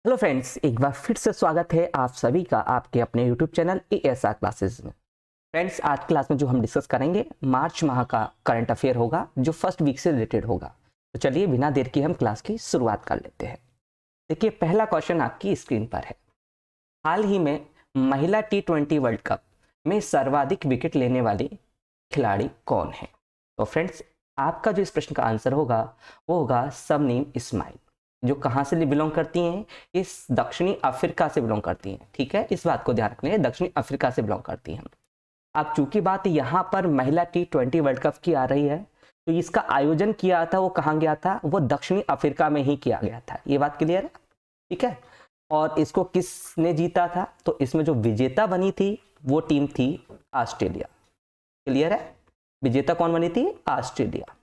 Hello friends, एक बार फिर से स्वागत है आप सभी का आपके अपने यूट्यूब चैनल ASR क्लासेस में। फ्रेंड्स, आज क्लास में जो हम डिस्कस करेंगे मार्च माह का करंट अफेयर होगा जो फर्स्ट वीक से रिलेटेड होगा। तो चलिए बिना देर के हम क्लास की शुरुआत कर लेते हैं। देखिए, पहला क्वेश्चन आपकी स्क्रीन पर है। हाल ही में महिला T20 वर्ल्ड कप में सर्वाधिक विकेट लेने वाली खिलाड़ी कौन है? तो फ्रेंड्स, आपका जो इस प्रश्न का आंसर होगा वो होगा शबनीम इस्माइल, जो कहाँ से बिलोंग करती हैं? इस दक्षिणी अफ्रीका से बिलोंग करती हैं। ठीक है, इस बात को ध्यान रखना है, दक्षिणी अफ्रीका से बिलोंग करती हैं। अब चूंकि बात यहाँ पर महिला T20 वर्ल्ड कप की आ रही है, तो इसका आयोजन किया था वो कहाँ गया था? वो दक्षिणी अफ्रीका में ही किया गया था। ये बात क्लियर है? ठीक है। और इसको किसने जीता था? तो इसमें जो विजेता बनी थी वो टीम थी ऑस्ट्रेलिया। क्लियर है? विजेता कौन बनी थी? ऑस्ट्रेलिया।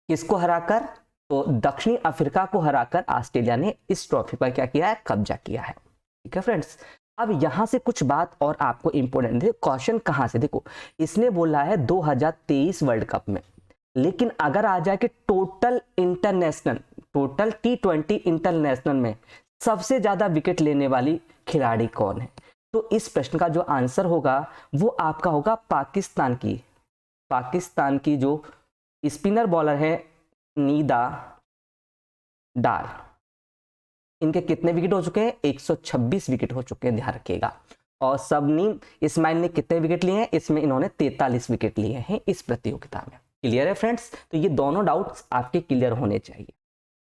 किसको हराकर? तो दक्षिणी अफ्रीका को हराकर ऑस्ट्रेलिया ने इस ट्रॉफी पर क्या किया है? कब्जा किया है। ठीक है फ्रेंड्स, अब यहां से कुछ बात और आपको इंपॉर्टेंट है। क्वेश्चन कहां से? देखो, इसने बोला है 2023 वर्ल्ड कप में, लेकिन अगर आ जाए कि टोटल T20 इंटरनेशनल में सबसे ज्यादा विकेट लेने वाली खिलाड़ी कौन है, तो इस प्रश्न का जो आंसर होगा वो आपका होगा पाकिस्तान की जो स्पिनर बॉलर है नीदा डार। इनके कितने विकेट हो चुके हैं? 126 विकेट हो चुके हैं, ध्यान रखिएगा। और शबनीम इस्माइल ने कितने विकेट लिए हैं? इसमें इन्होंने 43 विकेट लिए हैं इस प्रतियोगिता में। क्लियर है फ्रेंड्स? तो ये दोनों डाउट्स आपके क्लियर होने चाहिए।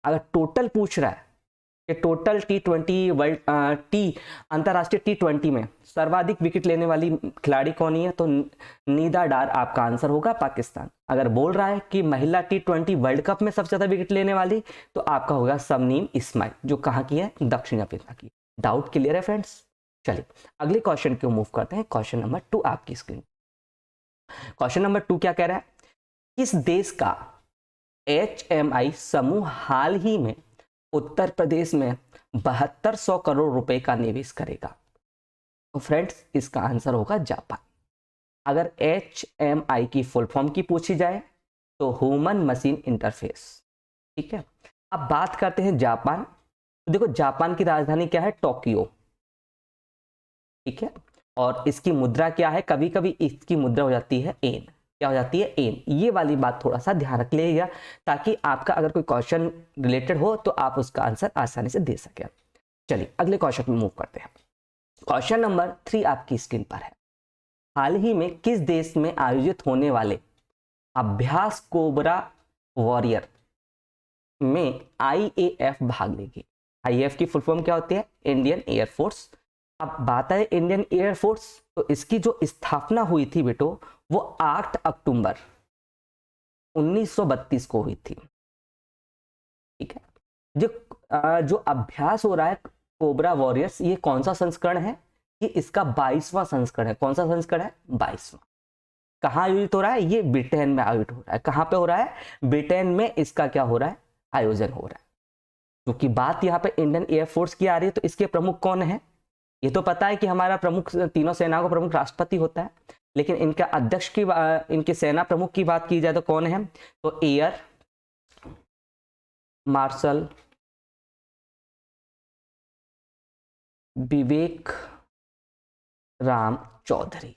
अगर टोटल पूछ रहा है कि टोटल T20 वर्ल्ड अंतरराष्ट्रीय T20 में सर्वाधिक विकेट लेने वाली खिलाड़ी कौन है, तो नीदा डार आपका आंसर होगा पाकिस्तान। अगर बोल रहा है कि महिला T20 वर्ल्ड कप में सबसे ज्यादा विकेट लेने वाली, तो आपका होगा शबनीम इस्माइल, जो कहाँ की है? दक्षिण अफ्रीका की। डाउट क्लियर है फ्रेंड्स? चलिए अगले क्वेश्चन को मूव करते हैं। क्वेश्चन नंबर 2 आपकी स्क्रीन। क्वेश्चन नंबर 2 क्या कह रहा है? किस देश का HMI समूह हाल ही में उत्तर प्रदेश में 7200 करोड़ रुपए का निवेश करेगा? तो फ्रेंड्स, इसका आंसर होगा जापान। अगर HMI की फुल फॉर्म की पूछी जाए तो ह्यूमन मशीन इंटरफेस। ठीक है, अब बात करते हैं जापान। तो देखो, जापान की राजधानी क्या है? टोक्यो। ठीक है, और इसकी मुद्रा क्या है? कभी कभी इसकी मुद्रा हो जाती है एन। क्या हो जाती है? एन। ये वाली बात थोड़ा सा ध्यान रख लीजिएगा, ताकि आपका अगर कोई क्वेश्चन रिलेटेड हो तो आप उसका आंसर आसानी से दे सके। चलिए अगले क्वेश्चन में मूव करते हैं। क्वेश्चन नंबर 3 आपकी स्क्रीन पर है। हाल ही में किस देश में आयोजित होने वाले अभ्यास कोबरा वॉरियर में IAF भाग लेगी? IAF की फुल फॉर्म क्या होती है? Indian air force. अब बात है इंडियन एयरफोर्स, तो इसकी जो स्थापना हुई थी बेटो, वो 8 अक्टूबर 1932 को हुई थी। ठीक है, जो अभ्यास हो रहा है कोबरा वॉरियर्स, ये कौन सा संस्करण है? ये इसका 22वां संस्करण है। कौन सा संस्करण है? 22वां। कहाँ आयोजित हो रहा है? ये ब्रिटेन में आयोजित हो रहा है। कहाँ पे हो रहा है? ब्रिटेन में इसका क्या हो रहा है? आयोजन हो रहा है। क्योंकि बात यहाँ पे इंडियन एयरफोर्स की आ रही है, तो इसके प्रमुख कौन है? ये तो पता है कि हमारा प्रमुख, तीनों सेनाओं का प्रमुख राष्ट्रपति होता है, लेकिन इनका अध्यक्ष की इनके सेना प्रमुख की बात की जाए तो कौन है? तो एयर मार्शल विवेक राम चौधरी।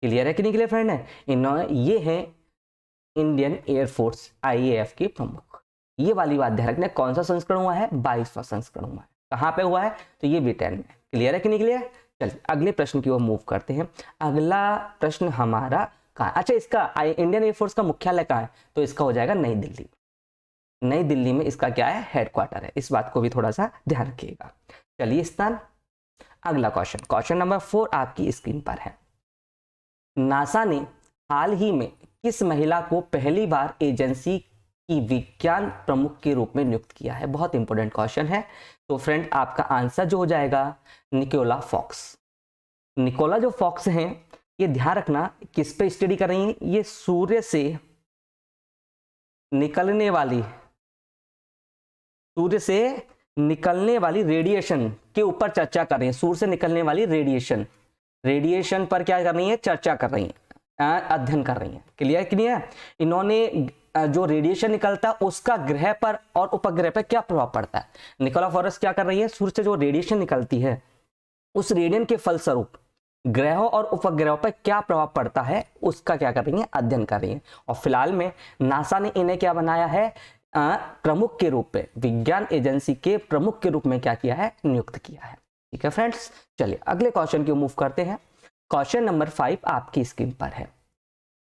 क्लियर है कि नहीं क्लियर फ्रेंड है? इन्होंने, ये है इंडियन एयरफोर्स IAF के प्रमुख। ये वाली बात ध्यान रखना। कौन सा संस्करण हुआ है? 22वां संस्करण हुआ है। कहाँ पे हुआ है? तो ये ब्रिटेन में। क्लियर है कि नहीं क्लियर? चलिए अगले प्रश्न की ओर मूव करते हैं। अगला प्रश्न हमारा कहाँ? अच्छा, इसका इंडियन एयरफोर्स का मुख्यालय कहाँ है? तो इसका हो जाएगा नई दिल्ली। नई दिल्ली में इसका क्या है? हेडक्वार्टर है। इस बात को भी थोड़ा सा ध्यान रखिएगा। चलिए स्थान। अगला क्वेश्चन, क्वेश्चन नंबर 4 आपकी स्क्रीन पर है। नासा ने हाल ही में किस महिला को पहली बार एजेंसी की विज्ञान प्रमुख के रूप में नियुक्त किया है? बहुत इंपॉर्टेंट क्वेश्चन है। तो फ्रेंड, आपका आंसर जो हो जाएगा निकोला फॉक्स। निकोला जो फॉक्स हैं, ये ध्यान रखना किस पे स्टडी कर रही हैं? ये सूर्य से निकलने वाली रेडिएशन के ऊपर चर्चा कर रही हैं। सूर्य से निकलने वाली रेडिएशन पर क्या कर रही है? चर्चा कर रही है, अध्ययन कर रही है। क्लियर कि नहीं है? इन्होंने जो रेडिएशन निकलता है उसका ग्रह पर और उपग्रह पर क्या प्रभाव पड़ता है। निकोलाफोरस क्या कर रही है, सूर्य से जो रेडिएशन निकलती है उस रेडिएशन के फलस्वरूप ग्रहों और उपग्रहों पर क्या प्रभाव पड़ता है उसका क्या कर रही है, अध्ययन कर रही है। और फिलहाल में नासा ने इन्हें क्या बनाया है, प्रमुख के रूप में, विज्ञान एजेंसी के प्रमुख के रूप में क्या किया है, नियुक्त किया है। ठीक है फ्रेंड्स, चलिए अगले क्वेश्चन की मूव करते हैं। क्वेश्चन नंबर 5 आपकी स्क्रीन पर है।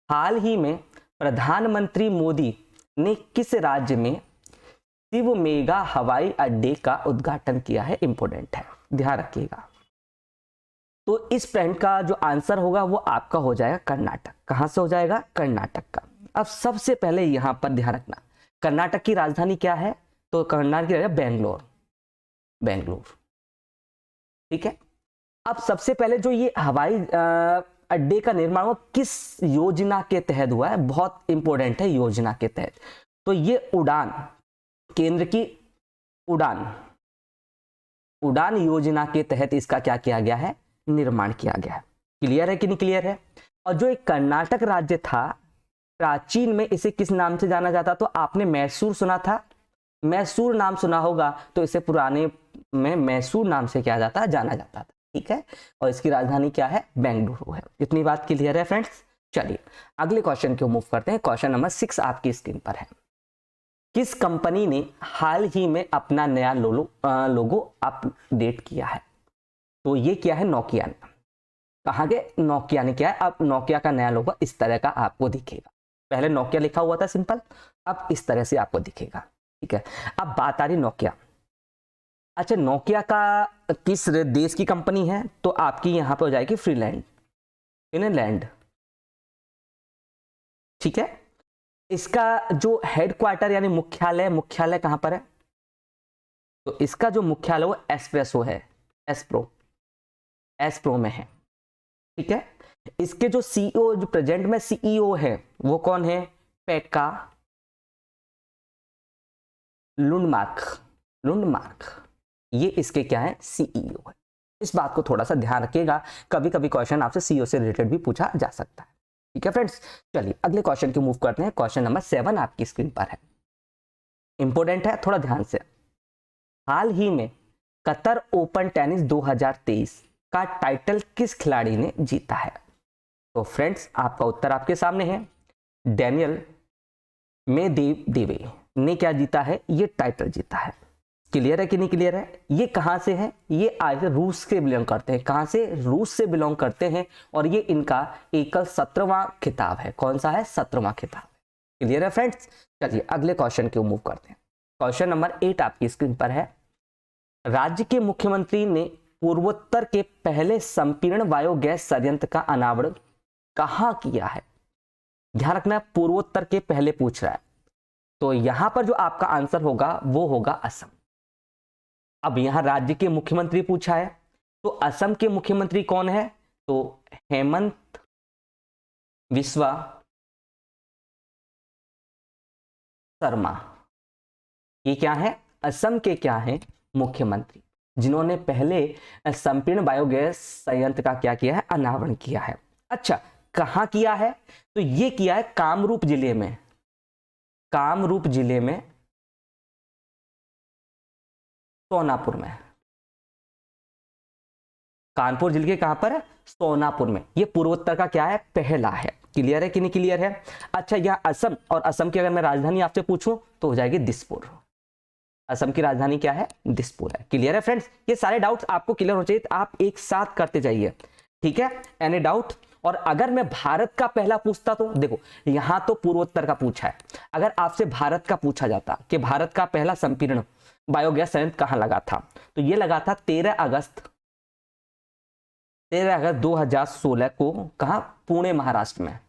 हाल ही में प्रधानमंत्री मोदी ने किस राज्य में शिव मेगा हवाई अड्डे का उद्घाटन किया है, इंपोर्टेंट है, ध्यान रखिएगा। तो इस प्रश्न का जो आंसर होगा वो आपका हो जाएगा कर्नाटक। कहां से हो जाएगा, कर्नाटक का। अब सबसे पहले यहां पर ध्यान रखना, कर्नाटक की राजधानी क्या है, तो कर्नाटक की राजधानी बेंगलोर, बेंगलोर। ठीक है, अब सबसे पहले जो ये हवाई अड्डे का निर्माण वो किस योजना के तहत हुआ है, बहुत इंपॉर्टेंट है, योजना के तहत। तो ये उड़ान, केंद्र की उड़ान योजना के तहत इसका क्या किया गया है, निर्माण किया गया है। क्लियर है कि नहीं क्लियर है। और जो एक कर्नाटक राज्य था, प्राचीन में इसे किस नाम से जाना जाता, तो आपने मैसूर सुना था, मैसूर नाम सुना होगा, तो इसे पुराने में मैसूर नाम से क्या जाता, जाना जाता था। ठीक है, और इसकी राजधानी क्या है, बेंगलुरु है। इतनी बात क्लियर है फ्रेंड्स। चलिए अगले क्वेश्चन की मूव करते हैं। क्वेश्चन नंबर 6 आपकी स्क्रीन पर है। किस कंपनी ने हाल ही में अपना नया लोगो अपडेट किया है, तो ये क्या है, नोकिया ने। कहाँ के, नोकिया ने किया है। अब नोकिया का नया लोगो इस तरह का आपको दिखेगा, पहले नोकिया लिखा हुआ था सिंपल, अब इस तरह से आपको दिखेगा। ठीक है, अब बात आ रही नोकिया। अच्छा, नोकिया का किस देश की कंपनी है, तो आपकी यहां पे हो जाएगी फिनलैंड। ठीक है, इसका जो हेडक्वार्टर यानी मुख्यालय कहां पर है, तो इसका जो मुख्यालय वो एस्प्रो में है। ठीक है, इसके जो सीईओ, जो प्रेजेंट में सीईओ है वो कौन है, पेक्का लुंडमार्क, ये इसके क्या है, सीईओ है। इस बात को थोड़ा सा ध्यान रखिएगा, कभी कभी क्वेश्चन आपसे सीईओ से रिलेटेड भी पूछा जा सकता है। ठीक है फ्रेंड्स, चलिए अगले क्वेश्चन की मूव करते हैं। क्वेश्चन नंबर 7 आपकी स्क्रीन पर है, इंपॉर्टेंट है, थोड़ा ध्यान से। हाल ही में कतर ओपन टेनिस 2023 का टाइटल किस खिलाड़ी ने जीता है, तो फ्रेंड्स आपका उत्तर आपके सामने है। डेनियल मेदवेदेव ने क्या जीता है, ये टाइटल जीता है। क्लियर है कि नहीं क्लियर है। ये कहां से है, ये आज रूस से बिलोंग करते हैं। कहां से, रूस से बिलोंग करते हैं, और ये इनका एकल 17वां खिताब है। कौन सा है, 17वां खिताब। क्लियर है फ्रेंड्स। चलिए अगले क्वेश्चन की मूव करते हैं। क्वेश्चन नंबर 8 आपकी स्क्रीन पर है। राज्य के मुख्यमंत्री ने पूर्वोत्तर के पहले संपीड़न बायोगैस संयंत्र का अनावरण कहां किया है। ध्यान रखना, पूर्वोत्तर के पहले पूछ रहा है, तो यहां पर जो आपका आंसर होगा वो होगा असम। अब यहां राज्य के मुख्यमंत्री पूछा है, तो असम के मुख्यमंत्री कौन है, तो हेमंत विश्वा शर्मा। ये क्या है, असम के क्या है, मुख्यमंत्री, जिन्होंने पहले संपीड़न बायोगैस संयंत्र का क्या किया है, अनावरण किया है। अच्छा, कहां किया है, तो ये किया है कामरूप जिले में, सोनापुर में। कानपुर जिले के कहां पर है, सोनापुर में। ये पूर्वोत्तर का क्या है, पहला है। क्लियर है कि नहीं क्लियर है। अच्छा, यहां असम, और असम की अगर मैं राजधानी आपसे पूछूं तो हो जाएगी दिसपुर। असम की राजधानी क्या है, दिसपुर है। क्लियर है फ्रेंड्स, ये सारे डाउट्स आपको क्लियर हो चाहिए, आप एक साथ करते जाइए। ठीक है, एनी डाउट। और अगर मैं भारत का पहला पूछता, तो देखो यहां तो पूर्वोत्तर का पूछा है, अगर आपसे भारत का पूछा जाता कि भारत का पहला संपीड़न बायोगैस संयंत्र कहां लगा था, तो ये लगा था 13 अगस्त 2016 को। कहां, पुणे महाराष्ट्र में,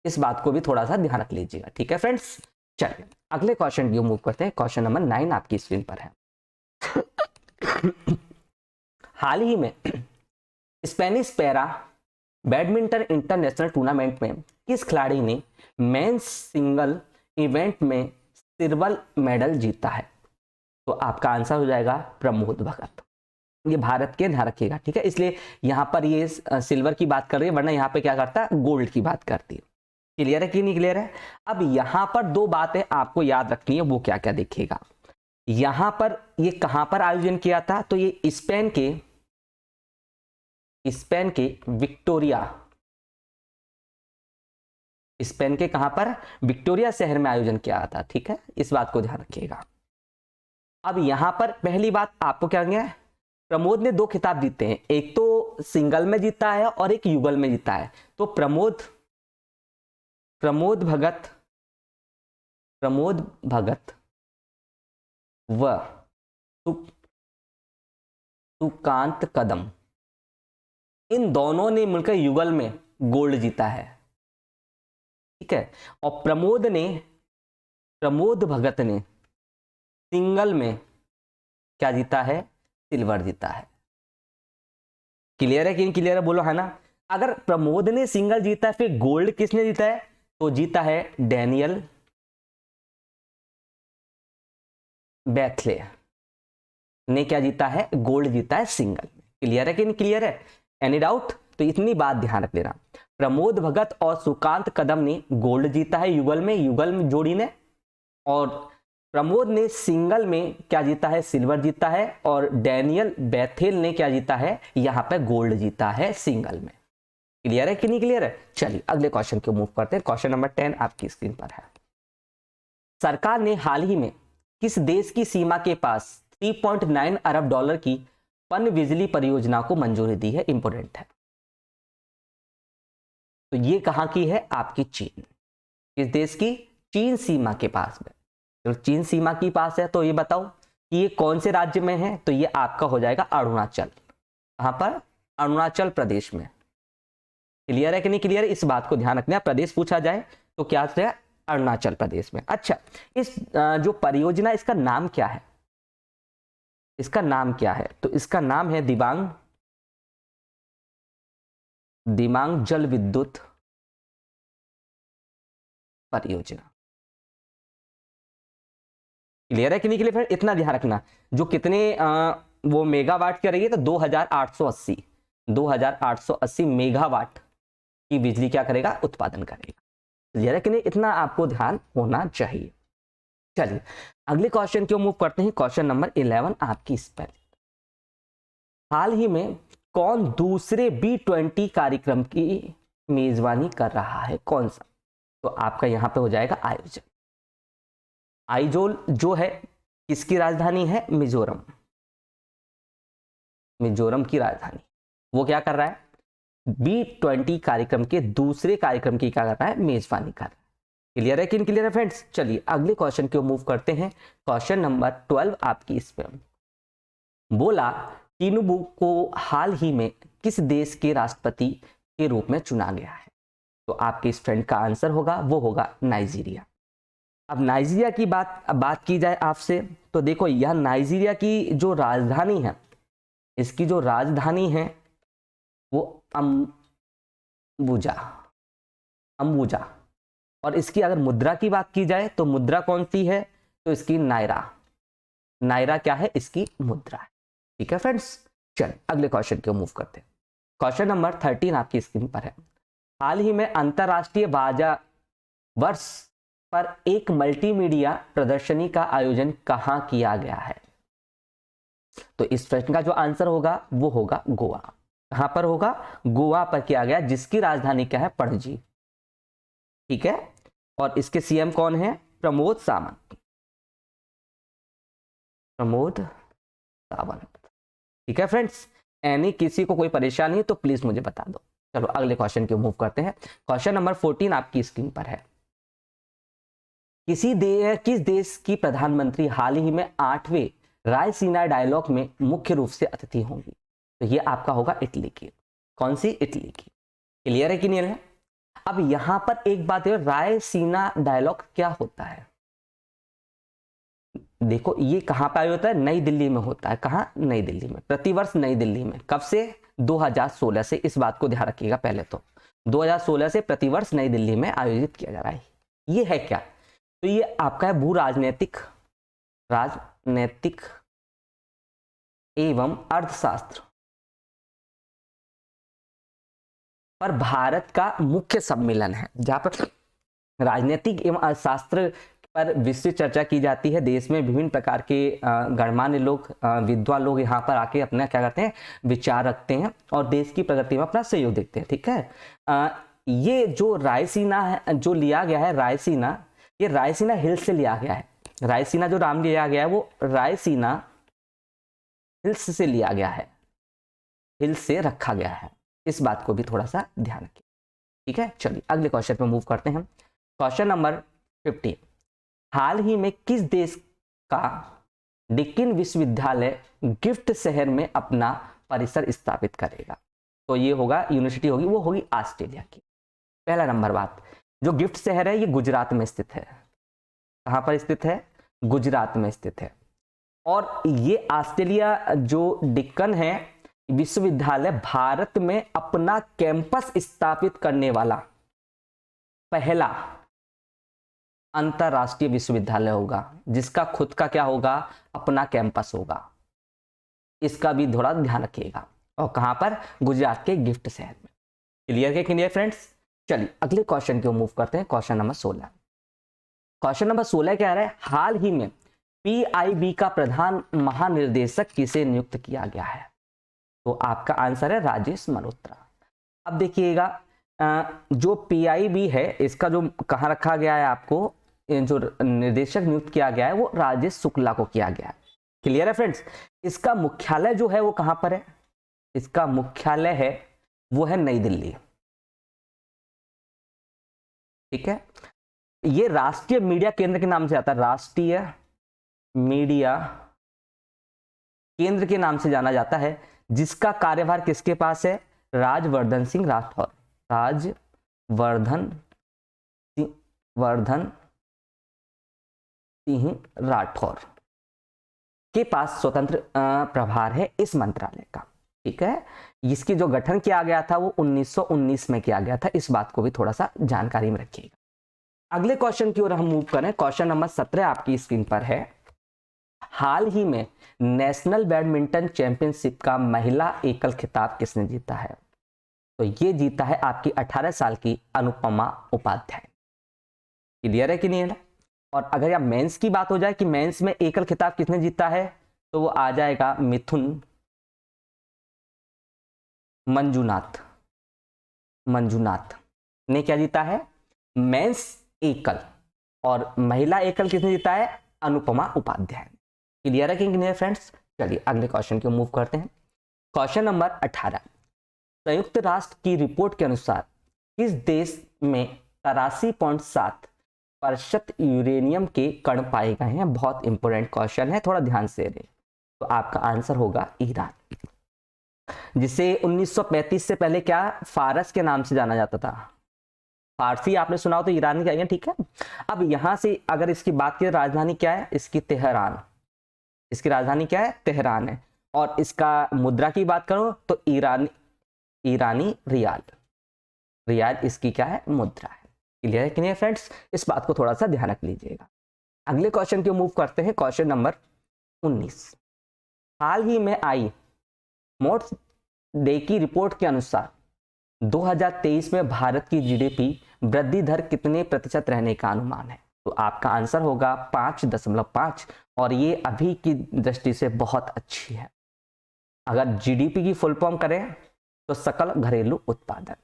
इस बात को भी थोड़ा सा ध्यान रख लीजिएगा। ठीक है फ्रेंड्स, चलिए अगले क्वेश्चन की मूव करते हैं। क्वेश्चन नंबर 9 आपकी स्क्रीन पर है। हाल ही में Spanish para badminton international tournament में किस खिलाड़ी ने मेंस सिंगल इवेंट में सिल्वर मेडल जीता है, तो आपका आंसर हो जाएगा प्रमोद भगत। ये भारत के, ध्यान रखिएगा। ठीक है, इसलिए यहां पर ये सिल्वर की बात कर रही है, वरना यहां पे क्या करता है, गोल्ड की बात करती है। क्लियर है कि नहीं क्लियर है? अब यहां पर दो बातें आपको याद रखनी है, वो क्या क्या देखिएगा। यहां पर ये कहां पर आयोजन किया था? तो ये स्पेन के विक्टोरिया, स्पेन के कहां पर? विक्टोरिया शहर में आयोजन किया था। ठीक है, इस बात को ध्यान रखिएगा। अब यहां पर पहली बात आपको क्या है, प्रमोद ने 2 खिताब जीते हैं, एक तो सिंगल में जीता है और एक युगल में जीता है। तो प्रमोद भगत व सुकांत कदम, इन दोनों ने मिलकर युगल में गोल्ड जीता है। ठीक है, और प्रमोद भगत ने सिंगल में क्या जीता है? सिल्वर जीता है। क्लियर है कि नहीं क्लियर है? बोलो है ना। अगर प्रमोद ने सिंगल जीता है, फिर गोल्ड किसने जीता है? तो जीता है डैनियल बैथले ने क्या जीता है? गोल्ड जीता है सिंगल में। क्लियर है कि नहीं क्लियर है? Any doubt? तो इतनी बात ध्यान रख लेना, प्रमोद भगत और सुकांत कदम ने गोल्ड जीता है युगल में जोड़ी ने, और प्रमोद ने सिंगल में क्या जीता है? सिल्वर जीता है, और डैनियल बैथेल ने क्या जीता है? यहां पर गोल्ड जीता है सिंगल में। क्लियर है कि नहीं क्लियर है? चलिए अगले क्वेश्चन को मूव करते हैं। क्वेश्चन नंबर 10 आपकी स्क्रीन पर है। सरकार ने हाल ही में किस देश की सीमा के पास 3.9 अरब डॉलर की पन बिजली परियोजना को मंजूरी दी है? इंपोर्टेंट है। तो ये कहां की है? आपकी चीन। किस देश की? चीन सीमा के पास में। तो चीन सीमा के पास है, तो ये बताओ कि ये कौन से राज्य में है? तो ये आपका हो जाएगा अरुणाचल। कहां पर? अरुणाचल प्रदेश में। क्लियर है कि नहीं क्लियर है? इस बात को ध्यान रखना, प्रदेश पूछा जाए तो क्या है? अरुणाचल प्रदेश में। अच्छा, इस जो परियोजना, इसका नाम क्या है? इसका नाम क्या है? तो इसका नाम है दिबांग जल विद्युत परियोजना। क्लियर है कि नहीं क्लियर? फिर इतना ध्यान रखना, जो कितने वो मेगावाट की रहेगी? तो 2880 मेगावाट की बिजली क्या करेगा? उत्पादन करेगा। क्लियर है कि नहीं? इतना आपको ध्यान होना चाहिए। चलिए अगले क्वेश्चन क्यों मूव करते हैं। क्वेश्चन नंबर 11 आपकी इस पर, हाल ही में कौन दूसरे B20 कार्यक्रम की मेजबानी कर रहा है? कौन सा? तो आपका यहां पे हो जाएगा आयोजन। आइजोल जो है किसकी राजधानी है? मिजोरम की राजधानी। वो क्या कर रहा है? B20 कार्यक्रम के दूसरे कार्यक्रम की क्या कर रहा है? मेजबानी कर रहा है। क्लियर है कि नहीं क्लियर है फ्रेंड्स? चलिए अगले क्वेश्चन को मूव करते हैं। क्वेश्चन नंबर 12 आपकी इस पे, बोला टिनुबू को हाल ही में किस देश के राष्ट्रपति के रूप में चुना गया है? तो आपके इस फ्रेंड का आंसर होगा, वो होगा नाइजीरिया। अब नाइजीरिया की बात की जाए आपसे, तो देखो यह नाइजीरिया की जो राजधानी है, इसकी जो राजधानी है वो अंबुजा। और इसकी अगर मुद्रा की बात की जाए तो मुद्रा कौन सी है? तो इसकी नायरा क्या है? इसकी मुद्रा है। ठीक है फ्रेंड्स, चल अगले क्वेश्चन को मूव करते हैं। क्वेश्चन नंबर 13 आपकी स्क्रीन पर है। हाल ही में अंतरराष्ट्रीय बाजा वर्ष पर एक मल्टीमीडिया प्रदर्शनी का आयोजन कहां किया गया है? तो इस प्रश्न का जो आंसर होगा वो होगा गोवा। कहां पर होगा? गोवा पर किया गया, जिसकी राजधानी क्या है? पणजी। ठीक है, और इसके सीएम कौन है? प्रमोद सावंत। ठीक है फ्रेंड्स, एनी किसी को कोई परेशानी है तो प्लीज मुझे बता दो। चलो अगले क्वेश्चन की मूव करते हैं। क्वेश्चन नंबर 14 आपकी स्क्रीन पर है। किस देश की प्रधानमंत्री हाल ही में 8वें रायसीना डायलॉग में मुख्य रूप से अतिथि होंगी? तो ये आपका होगा इटली की। कौन सी? इटली की। क्लियर है कि नहीं है? अब यहां पर एक बात है, रायसीना डायलॉग क्या होता है? देखो ये कहां पे होता है? नई दिल्ली में होता है। कहां? नई दिल्ली में, प्रतिवर्ष नई दिल्ली में। कब से? 2016 से। इस बात को ध्यान रखिएगा, पहले तो 2016 से प्रतिवर्ष नई दिल्ली में आयोजित किया जा रहा है। ये है क्या? तो ये आपका है भू राजनीतिक एवं अर्थशास्त्र पर भारत का मुख्य सम्मेलन है, जहां पर राजनीतिक एवं अर्थशास्त्र पर विस्तृत चर्चा की जाती है। देश में विभिन्न प्रकार के गणमान्य लोग, विद्वान लोग यहाँ पर आके अपना क्या करते हैं, विचार रखते हैं और देश की प्रगति में अपना सहयोग देते हैं। ठीक है, ये जो रायसीना है, जो लिया गया है रायसीना, ये रायसीना हिल्स से लिया गया है। रायसीना जो नाम लिया गया है वो रायसीना हिल्स से लिया गया है, हिल्स से रखा गया है। इस बात को भी थोड़ा सा ध्यान रखिए। ठीक है, चलिए अगले क्वेश्चन पे मूव करते हैं। क्वेश्चन नंबर 15, हाल ही में किस देश का डिकिन विश्वविद्यालय गिफ्ट शहर में अपना परिसर स्थापित करेगा? तो ये होगा, यूनिवर्सिटी होगी, वो होगी ऑस्ट्रेलिया की। पहला नंबर बात, जो गिफ्ट शहर है ये गुजरात में स्थित है। कहां पर स्थित है? गुजरात में स्थित है। और ये ऑस्ट्रेलिया जो डिक्कन है विश्वविद्यालय भारत में अपना कैंपस स्थापित करने वाला पहला अंतरराष्ट्रीय विश्वविद्यालय होगा, जिसका खुद का क्या होगा, अपना कैंपस होगा। इसका भी थोड़ा ध्यान रखिएगा। और कहां पर? गुजरात के गिफ्ट शहर में। क्लियर है क्लियर फ्रेंड्स? चलिए अगले क्वेश्चन की ओर मूव करते हैं। Question number 16। क्वेश्चन नंबर 16 क्या है? हाल ही में पीआईबी का प्रधान महानिर्देशक किसे नियुक्त किया गया है? तो आपका आंसर है राजेश मल्होत्रा। अब देखिएगा, जो पीआईबी है इसका जो कहाँ रखा गया है, आपको जो निर्देशक नियुक्त किया गया है वो राजेश शुक्ला को किया गया है। क्लियर है फ्रेंड्स? इसका मुख्यालय जो है वो कहां पर है? इसका मुख्यालय है वो है नई दिल्ली। ठीक है, ये राष्ट्रीय मीडिया केंद्र के नाम से आता है, राष्ट्रीय मीडिया केंद्र के नाम से जाना जाता है, जिसका कार्यभार किसके पास है? राजवर्धन सिंह राठौर। राजवर्धन सिंह राठौर के पास स्वतंत्र प्रभार है इस मंत्रालय का। ठीक है, इसकी जो गठन किया गया था वो 1919 में किया गया था। इस बात को भी थोड़ा सा जानकारी में रखिएगा। अगले क्वेश्चन की ओर हम मूव करें। क्वेश्चन नंबर 17 आपकी स्क्रीन पर है। हाल ही में नेशनल बैडमिंटन चैंपियनशिप का महिला एकल खिताब किसने जीता है? तो ये जीता है आपकी 18 साल की अनुपमा उपाध्याय। क्लियर है कि नहीं है? और अगर या मेंस की बात हो जाए कि मेंस में एकल खिताब किसने जीता है, तो वो आ जाएगा मिथुन मंजुनाथ ने क्या जीता है? मेंस एकल। और महिला एकल किसने जीता है? अनुपमा उपाध्याय। क्लियर है कि नहीं फ्रेंड्स? चलिए अगले क्वेश्चन की मूव करते हैं। क्वेश्चन नंबर 18, संयुक्त राष्ट्र की रिपोर्ट के अनुसार किस देश में 83.7% यूरेनियम के कण पाए गए हैं? बहुत इंपॉर्टेंट क्वेश्चन है, थोड़ा ध्यान से दें। तो आपका आंसर होगा ईरान, जिसे 1935 से पहले क्या फारस के नाम से जाना जाता था। फारसी आपने सुना हो तो ईरानी कहेंगे। ठीक है, अब यहां से अगर इसकी बात करें, राजधानी क्या है इसकी? तेहरान। इसकी राजधानी क्या है? तेहरान है। और इसका मुद्रा की बात करो तो ईरानी रियाल इसकी क्या है? मुद्रा है। क्लियर है कि नहीं फ्रेंड्स? इस बात को थोड़ा सा ध्यान रख लीजिएगा। अगले क्वेश्चन की मूव करते हैं। क्वेश्चन नंबर 19, हाल ही में आई मोट डे की रिपोर्ट के अनुसार 2023 में भारत की जीडीपी वृद्धि दर कितने प्रतिशत रहने का अनुमान है? तो आपका आंसर होगा 5.5, और ये अभी की दृष्टि से बहुत अच्छी है। अगर जीडीपी की फुल फॉर्म करें तो सकल घरेलू उत्पादन,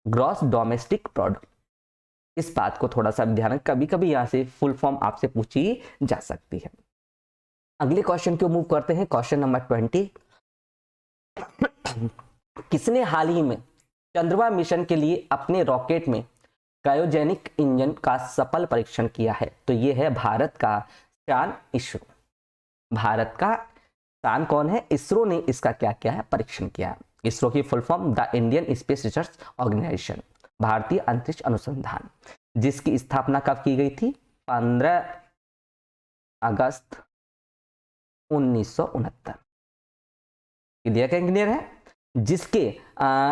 ग्रॉस डोमेस्टिक प्रोडक्ट। इस बात को थोड़ा सा ध्यान, कभी कभी यहां से फुल फॉर्म आपसे पूछी जा सकती है। अगले क्वेश्चन को मूव करते हैं। क्वेश्चन नंबर 20, किसने हाल ही में चंद्रमा मिशन के लिए अपने रॉकेट में क्रायोजेनिक इंजन का सफल परीक्षण किया है? तो ये है भारत का चांद, इसरो। भारत का चांद कौन है? इसरो ने इसका क्या किया है? परीक्षण किया। इसरो की full form the Indian space research organisation, भारतीय अंतरिक्ष अनुसंधान, जिसकी स्थापना कब की गई थी? 15 अगस्त 1969। क्लियर है? जिसके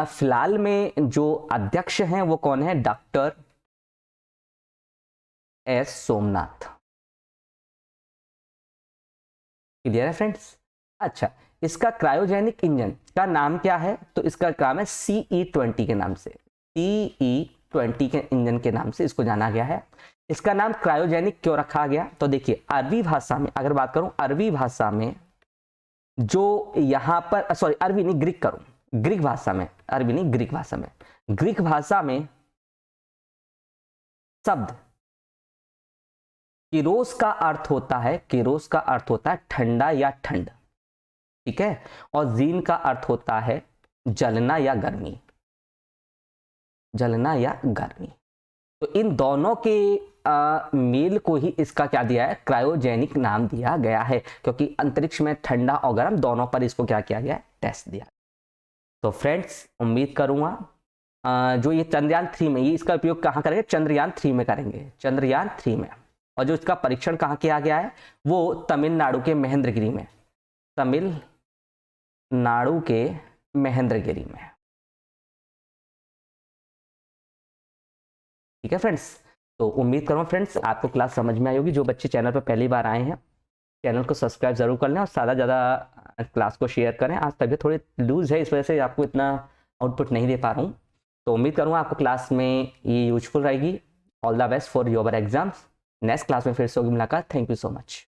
फिलहाल में जो अध्यक्ष हैं वो कौन है? Doctor S Somnath. क्लियर है फ्रेंड्स? अच्छा, इसका क्रायोजेनिक इंजन का नाम क्या है? तो इसका नाम है CE-20 के नाम से। CE-20 C-20 के इंजन के नाम से इसको जाना गया है। इसका नाम क्रायोजेनिक क्यों रखा गया? तो देखिए अरबी भाषा में अगर बात करूं, अरबी भाषा में जो यहाँ पर सॉरी अरबी नहीं ग्रीक करूं, ग्रीक भाषा में, अरबी नहीं ग्रीक भाषा में, ग्रीक भाषा में शब्द किरोस का अर्थ होता है, किरोस का अर्थ होता है ठंडा या ठंड, ठीक है, और जीन का अर्थ होता है जलना या गर्मी, जलना या गर्मी। तो इन दोनों के मेल को ही इसका क्या दिया है? क्रायोजेनिक नाम दिया गया है, क्योंकि अंतरिक्ष में ठंडा और गर्म दोनों पर इसको क्या किया गया है? टेस्ट दिया। तो फ्रेंड्स उम्मीद करूंगा जो ये चंद्रयान 3 में, ये इसका उपयोग कहाँ करेंगे? चंद्रयान 3 में करेंगे, चंद्रयान 3 में। और जो इसका परीक्षण कहाँ किया गया है? वो तमिलनाडु के महेंद्रगिरी में, तमिलनाडु के महेंद्रगिरी में। ठीक है फ्रेंड्स, तो उम्मीद करूँ फ्रेंड्स आपको क्लास समझ में आई होगी। जो बच्चे चैनल पर पहली बार आए हैं चैनल को सब्सक्राइब जरूर कर लें और ज़्यादा क्लास को शेयर करें। आज तबीयत थोड़ी लूज है, इस वजह से आपको इतना आउटपुट नहीं दे पा रहा हूँ। तो उम्मीद करूँगा आपको क्लास में ये यूजफुल रहेगी। All the best for your exams. Next class में फिर से होगी मुलाकात। Thank you so much.